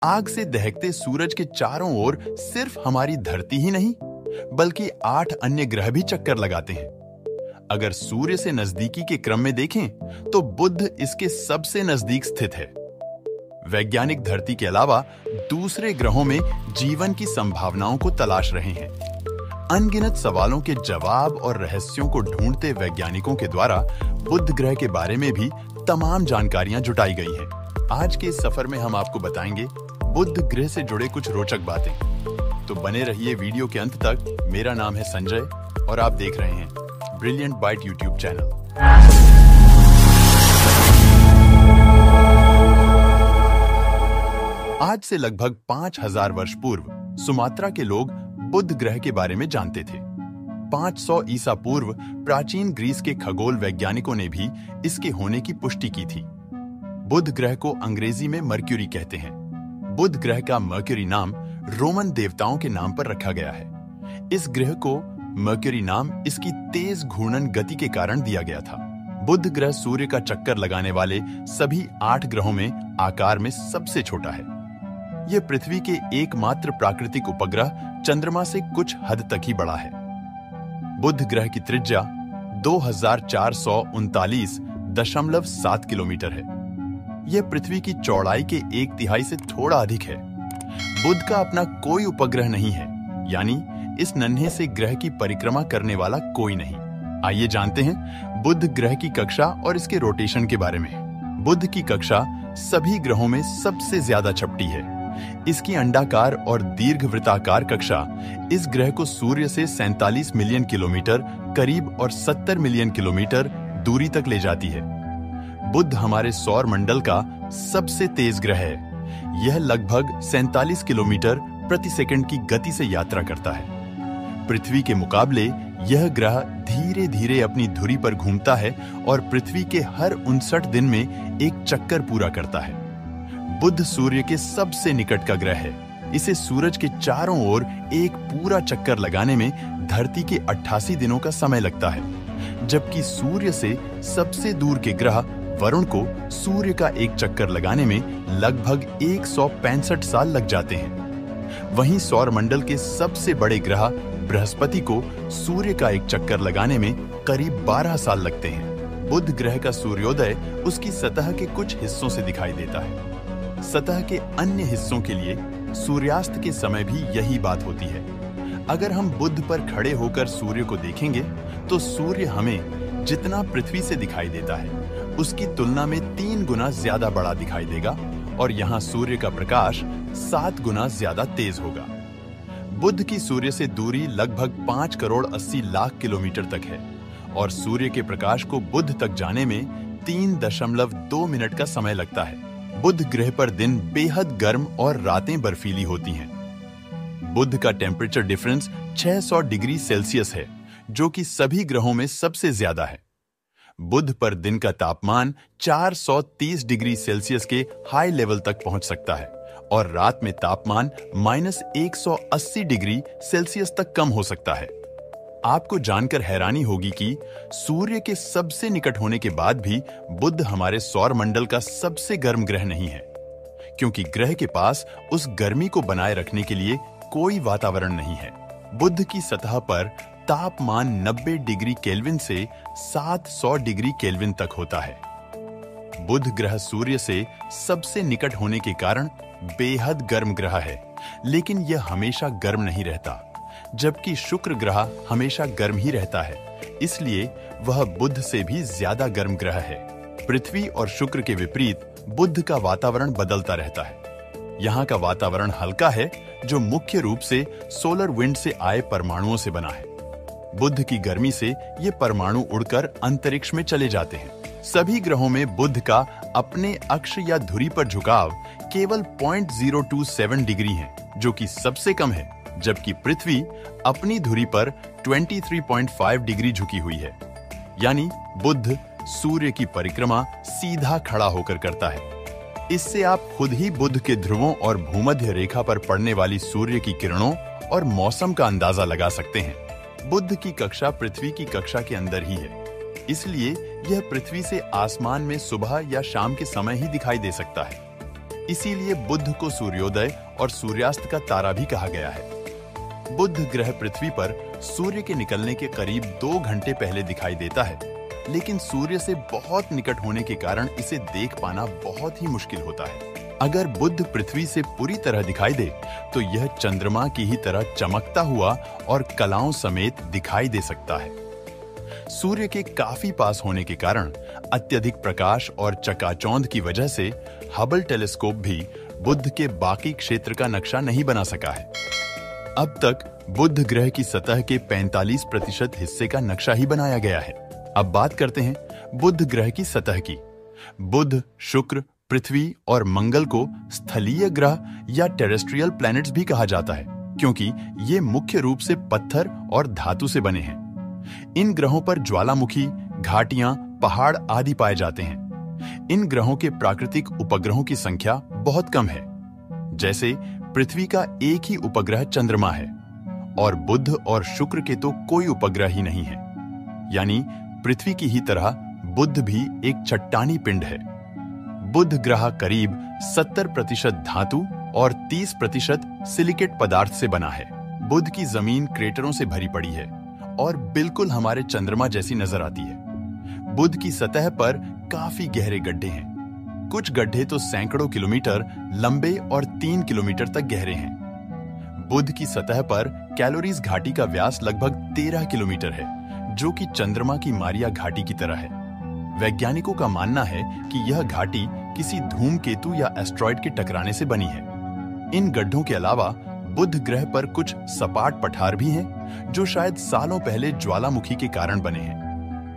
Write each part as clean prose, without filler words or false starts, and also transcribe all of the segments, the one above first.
आग से दहकते सूरज के चारों ओर सिर्फ हमारी धरती ही नहीं, बल्कि 8 अन्य ग्रह भी चक्कर लगाते हैं। अगर सूर्य से नजदीकी के क्रम में देखें, तो बुध इसके सबसे नजदीक स्थित है। वैज्ञानिक धरती के अलावा दूसरे ग्रहों में जीवन की संभावनाओं को तलाश रहे हैं। अनगिनत सवालों के जवाब और रहस्यों को ढूंढते वैज्ञानिकों के द्वारा बुध ग्रह के बारे में भी तमाम जानकारियां जुटाई गई हैं। आज के इस सफर में हम आपको बताएंगे बुध ग्रह से जुड़े कुछ रोचक बातें। तो बने रहिए वीडियो के अंत तक। मेरा नाम है संजय और आप देख रहे हैं ब्रिलियंट बाइट यूट्यूब चैनल। आज से लगभग 5000 वर्ष पूर्व सुमात्रा के लोग बुध ग्रह के बारे में जानते थे। 500 ईसा पूर्व प्राचीन ग्रीस के खगोल वैज्ञानिकों ने भी इसके होने की पुष्टि की थी। बुध ग्रह को अंग्रेजी में मर्क्यूरी कहते हैं। बुध ग्रह का मर्क्यूरी नाम रोमन देवताओं के नाम पर रखा गया है। इस ग्रह को मर्क्यूरी नाम इसकी तेज घूर्णन गति के कारण दिया गया था। बुध ग्रह सूर्य का चक्कर लगाने वाले सभी 8 ग्रहों में आकार में सबसे छोटा है। यह पृथ्वी के एकमात्र प्राकृतिक उपग्रह चंद्रमा से कुछ हद तक ही बड़ा है। बुध ग्रह की त्रिज्या 2439.7 किलोमीटर है। यह पृथ्वी की चौड़ाई के 1/3 से थोड़ा अधिक है। बुध का अपना कोई उपग्रह नहीं है, यानी इस नन्हे से ग्रह की परिक्रमा करने वाला कोई नहीं। आइए जानते हैं बुध ग्रह की कक्षा और इसके रोटेशन के बारे में। बुध की कक्षा सभी ग्रहों में सबसे ज्यादा चपटी है। इसकी अंडाकार और दीर्घवृत्ताकार कक्षा इस ग्रह को सूर्य से 47 मिलियन किलोमीटर करीब और 70 मिलियन किलोमीटर दूरी तक ले जाती है। बुध हमारे सौर मंडल का सबसे तेज ग्रह है। यह लगभग 47 किलोमीटर प्रति सेकंड की गति से यात्रा करता है। पृथ्वी के मुकाबले यह ग्रह धीरे धीरे अपनी धुरी पर घूमता है और पृथ्वी के हर 59 दिन में एक चक्कर पूरा करता है। बुध सूर्य के सबसे निकट का ग्रह है। इसे सूरज के चारों ओर एक पूरा चक्कर लगाने में धरती के 88 दिनों का समय लगता है, जबकि सूर्य से सबसे दूर के ग्रह वरुण को सूर्य का एक चक्कर लगाने में लगभग 165 साल लग जाते हैं। वहीं सौर मंडल के सबसे बड़े ग्रह बृहस्पति को सूर्य का एक चक्कर लगाने में करीब 12 साल लगते हैं। बुध ग्रह का सूर्योदय उसकी सतह के कुछ हिस्सों से दिखाई देता है। सतह के अन्य हिस्सों के लिए सूर्यास्त के समय भी यही बात होती है। अगर हम बुध पर खड़े होकर सूर्य को देखेंगे, तो सूर्य हमें जितना पृथ्वी से दिखाई देता है, उसकी तुलना में 3 गुना ज्यादा बड़ा दिखाई देगा और यहाँ सूर्य का प्रकाश 7 गुना ज्यादा तेज होगा। बुध की सूर्य से दूरी लगभग 5,80,00,000 किलोमीटर तक है और सूर्य के प्रकाश को बुध तक जाने में 3.2 मिनट का समय लगता है। बुध ग्रह पर दिन बेहद गर्म और रातें बर्फीली होती हैं। बुध का टेम्परेचर डिफरेंस 600 डिग्री सेल्सियस है, जो कि सभी ग्रहों में सबसे ज्यादा है। बुध पर दिन का तापमान 430 डिग्री सेल्सियस के हाई लेवल तक पहुंच सकता है और रात में तापमान -180 डिग्री सेल्सियस तक कम हो सकता है। आपको जानकर हैरानी होगी कि सूर्य के सबसे निकट होने के बाद भी बुध हमारे सौर मंडल का सबसे गर्म ग्रह नहीं है, क्योंकि ग्रह के पास उस गर्मी को बनाए रखने के लिए कोई वातावरण नहीं है। बुध की सतह पर तापमान 90 डिग्री केल्विन से 700 डिग्री केल्विन तक होता है। बुध ग्रह सूर्य से सबसे निकट होने के कारण बेहद गर्म ग्रह है, लेकिन यह हमेशा गर्म नहीं रहता, जबकि शुक्र ग्रह हमेशा गर्म ही रहता है, इसलिए वह बुध से भी ज्यादा गर्म ग्रह है। पृथ्वी और शुक्र के विपरीत बुध का वातावरण बदलता रहता है। यहाँ का वातावरण हल्का है, जो मुख्य रूप से सोलर विंड से आए परमाणुओं से बना है। बुध की गर्मी से ये परमाणु उड़कर अंतरिक्ष में चले जाते हैं। सभी ग्रहों में बुध का अपने अक्ष या धुरी पर झुकाव केवल 0.027 डिग्री है, जो कि सबसे कम है, जबकि पृथ्वी अपनी धुरी पर 23.5 डिग्री झुकी हुई है। यानी बुध सूर्य की परिक्रमा सीधा खड़ा होकर करता है। इससे आप खुद ही बुध के ध्रुवों और भूमध्य रेखा पर पड़ने वाली सूर्य की किरणों और मौसम का अंदाजा लगा सकते हैं। बुध की कक्षा पृथ्वी की कक्षा के अंदर ही है, इसलिए यह पृथ्वी से आसमान में सुबह या शाम के समय ही दिखाई दे सकता है। इसीलिए बुध को सूर्योदय और सूर्यास्त का तारा भी कहा गया है। बुध ग्रह पृथ्वी पर सूर्य के निकलने के करीब 2 घंटे पहले दिखाई देता है, लेकिन सूर्य से बहुत निकट होने के कारण इसे देख पाना बहुत ही मुश्किल होता है। अगर बुध पृथ्वी से पूरी तरह दिखाई दे तो यह चंद्रमा की ही तरह चमकता हुआ और कलाओं समेत दिखाई दे सकता है। सूर्य के काफी पास होने के कारण अत्यधिक प्रकाश और चकाचौंध की वजह से हबल टेलीस्कोप भी बुध के बाकी क्षेत्र का नक्शा नहीं बना सका है। अब तक बुध ग्रह की सतह के 45% हिस्से का नक्शा ही बनाया गया है। अब बात करते हैं बुध ग्रह की सतह की। बुध, शुक्र, पृथ्वी और मंगल को स्थलीय ग्रह या टेरेस्ट्रियल प्लैनेट्स भी कहा जाता है, क्योंकि ये मुख्य रूप से पत्थर और धातु से बने हैं। इन ग्रहों पर ज्वालामुखी, घाटियां, पहाड़ आदि पाए जाते हैं। इन ग्रहों के प्राकृतिक उपग्रहों की संख्या बहुत कम है। जैसे पृथ्वी का एक ही उपग्रह चंद्रमा है और बुध और शुक्र के तो कोई उपग्रह ही नहीं है। यानी पृथ्वी की ही तरह बुध भी एक चट्टानी पिंड है। बुध ग्रह करीब 70% धातु और 30% सिलिकेट पदार्थ से बना है। बुध की जमीन क्रेटरों से भरी पड़ी है और बिल्कुल हमारे चंद्रमा जैसी नजर आती है। बुध की सतह पर काफी गहरे गड्ढे हैं। कुछ गड्ढे तो सैकड़ों किलोमीटर लंबे और 3 किलोमीटर तक गहरे हैं। बुध की सतह पर कैलोरीज घाटी का व्यास लगभग 13 किलोमीटर है, जो कि चंद्रमा की मारिया घाटी की तरह है। वैज्ञानिकों का मानना है कि यह घाटी किसी धूमकेतु या एस्ट्रॉयड के टकराने से बनी है। इन गड्ढों के अलावा बुध ग्रह पर कुछ सपाट पठार भी हैं, जो शायद सालों पहले ज्वालामुखी के कारण बने हैं।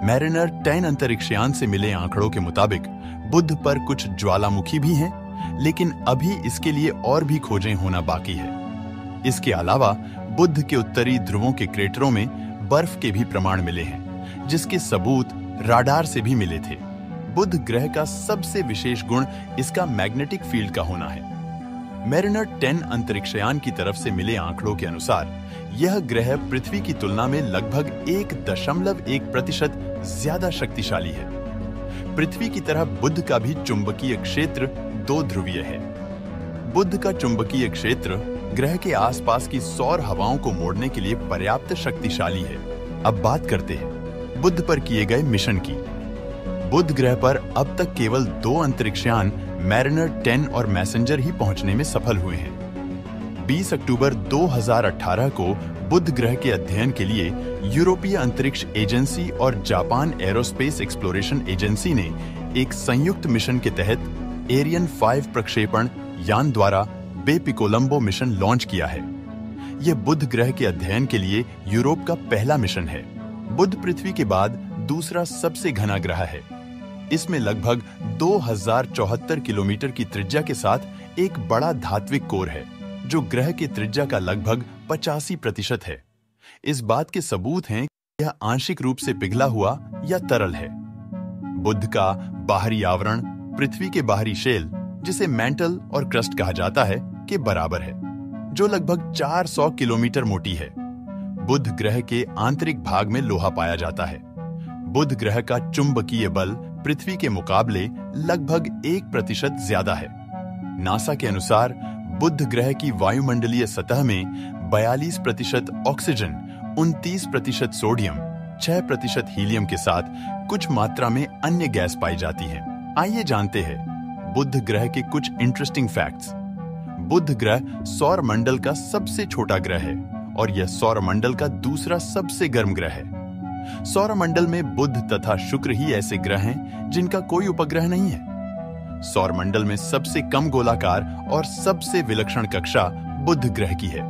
मैरिनर 10 अंतरिक्षयान से मिले आंकड़ों के मुताबिक बुध पर कुछ ज्वालामुखी भी हैं, लेकिन अभी इसके लिए और भी खोजें होना बाकी है। इसके अलावा बुध के उत्तरी ध्रुवों के क्रेटरों में बर्फ के भी प्रमाण मिले हैं, जिसके सबूत राडार से भी मिले थे। बुध ग्रह का सबसे विशेष गुण इसका मैग्नेटिक फील्ड का होना है। मैरिनर 10 अंतरिक्षयान की तरफ से मिले आंकड़ों के अनुसार यह ग्रह पृथ्वी की तुलना में लगभग 1.1% ज्यादा शक्तिशाली है। पृथ्वी की तरह बुध का भी चुंबकीय क्षेत्र 2 ध्रुवीय है। बुध का चुंबकीय क्षेत्र ग्रह के आसपास की सौर हवाओं को मोड़ने के लिए पर्याप्त शक्तिशाली है। अब बात करते हैं बुध पर किए गए मिशन की। बुध ग्रह पर अब तक केवल 2 अंतरिक्षयान मैरिनर 10 और मैसेंजर ही पहुंचने में सफल हुए हैं। 20 अक्टूबर 2018 को बुध ग्रह के अध्ययन के लिए यूरोपीय अंतरिक्ष एजेंसी और जापान एरोस्पेस एक्सप्लोरेशन एजेंसी ने एक संयुक्त मिशन के तहत एरियन 5 प्रक्षेपण यान द्वारा बेपिकोलंबो मिशन लॉन्च किया है। यह बुध ग्रह के अध्ययन के लिए यूरोप का पहला मिशन है। बुध पृथ्वी के बाद दूसरा सबसे घना ग्रह है। इसमें लगभग 2074 किलोमीटर की त्रिज्या के साथ एक बड़ा धात्विक कोर है, जो ग्रह की त्रिज्या का लगभग 85% है। इस बात के सबूत हैं कि यह आंशिक रूप से पिघला हुआ या तरल है। बुध का बाहरी आवरण पृथ्वी के बाहरी शेल, जिसे मैंटल और क्रस्ट कहा जाता है, के बराबर है, जो लगभग 400 किलोमीटर मोटी है। बुध ग्रह के आंतरिक भाग में लोहा पाया जाता है। बुध ग्रह का चुंबकीय बल पृथ्वी के मुकाबले लगभग 1% ज्यादा है। नासा के अनुसार बुध ग्रह की वायुमंडलीय सतह में 42% ऑक्सीजन, 29% सोडियम, 6% हीलियम के साथ कुछ मात्रा में अन्य गैस पाई जाती है। आइए जानते हैं बुध ग्रह के कुछ इंटरेस्टिंग फैक्ट्स। बुध ग्रह सौर मंडल का सबसे छोटा ग्रह है और यह सौर मंडल का दूसरा सबसे गर्म ग्रह है। सौर मंडल में बुध तथा शुक्र ही ऐसे ग्रह हैं जिनका कोई उपग्रह नहीं है। सौर मंडल में सबसे कम गोलाकार और सबसे विलक्षण कक्षा बुध ग्रह की है।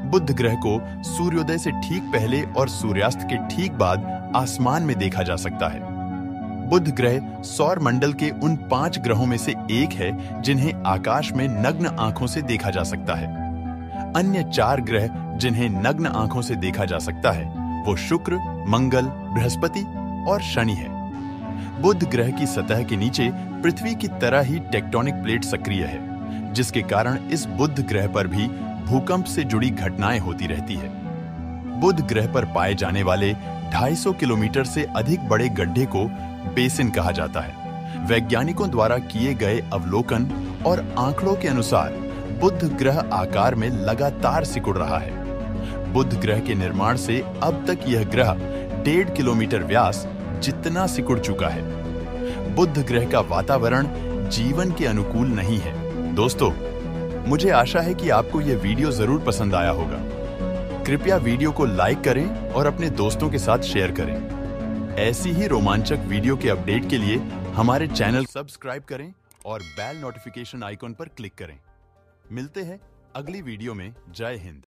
बुध ग्रह को सूर्योदय से ठीक पहले और सूर्यास्त के ठीक बाद आसमान में देखा जा सकता है। बुध ग्रह सौर मंडल के उन 5 ग्रहों में से एक है जिन्हें आकाश में नग्न आंखों से देखा जा सकता है। अन्य 4 ग्रह जिन्हें नग्न आंखों से देखा जा सकता है वो शुक्र, मंगल, बृहस्पति और शनि है। बुध ग्रह की सतह के नीचे पृथ्वी की तरह ही टेक्टोनिक प्लेट सक्रिय है, जिसके कारण इस बुध ग्रह पर भी भूकंप से जुड़ी घटनाएं होती रहती है। बुध ग्रह पर पाए जाने वाले 250 किलोमीटर से अधिक बड़े गड्ढे को बेसिन कहा जाता है। वैज्ञानिकों द्वारा किए गए अवलोकन और आंकड़ों के अनुसार बुध ग्रह आकार में लगातार सिकुड़ रहा है। बुध ग्रह के निर्माण से अब तक यह ग्रह 1.5 किलोमीटर व्यास जितना सिकुड़ चुका है। बुध ग्रह का वातावरण जीवन के अनुकूल नहीं है। दोस्तों, मुझे आशा है कि आपको यह वीडियो जरूर पसंद आया होगा। कृपया वीडियो को लाइक करें और अपने दोस्तों के साथ शेयर करें। ऐसी ही रोमांचक वीडियो के अपडेट के लिए हमारे चैनल सब्सक्राइब करें और बेल नोटिफिकेशन आइकॉन पर क्लिक करें। मिलते हैं अगली वीडियो में। जय हिंद।